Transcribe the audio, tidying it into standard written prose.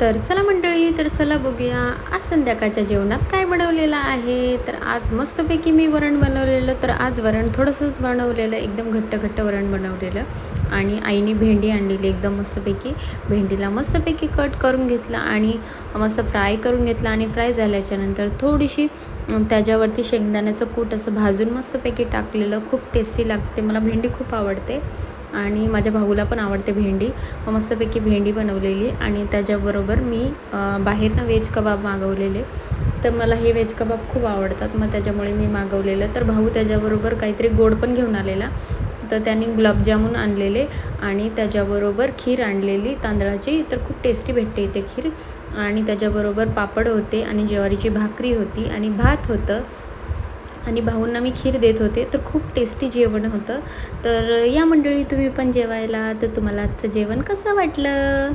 तर चला मंडळी, तर चला बघूया आज संध्याकाळच्या जेवणात काय बनवलेलं आहे. तर आज मस्तपैकी मी वरण बनवलेलं. तर आज वरण थोडंसंच बनवलेलं, एकदम घट्ट घट्ट वरण बनवलेलं. आणि आईने भेंडी आणलेली एकदम मस्तपैकी. भेंडीला मस्तपैकी कट करून घेतला आणि मस्त फ्राय करून घेतला. आणि फ्राय झाल्याच्यानंतर थोडीशी त्याच्यावरती शेंगदाण्याचं कूट असं भाजून मस्तपैकी टाकलेलं. खूप टेस्टी लागते, मला भेंडी खूप आवडते आणि माझ्या भाऊला पण आवडते भेंडी. मस्तपैकी भेंडी बनवलेली आणि त्याच्याबरोबर मी बाहेरनं व्हेज कबाब मागवलेले. तर मला हे व्हेज कबाब खूप आवडतात, मग त्याच्यामुळे मी मागवलेलं. तर भाऊ त्याच्याबरोबर काहीतरी गोड पण घेऊन आलेला. तर त्यांनी गुलाबजामुन आणलेले आणि त्याच्याबरोबर खीर आणलेली तांदळाची. तर खूप टेस्टी भेटते इथे खीर. आणि त्याच्याबरोबर पापड होते आणि ज्वारीची भाकरी होती आणि भात होतं. आणि भाऊंना मी खीर देत होते. तर खूप टेस्टी जेवण होतं. तर या मंडळी, तुम्ही पण जेवायला. तर तुम्हाला आजचं जेवण कसं वाटलं?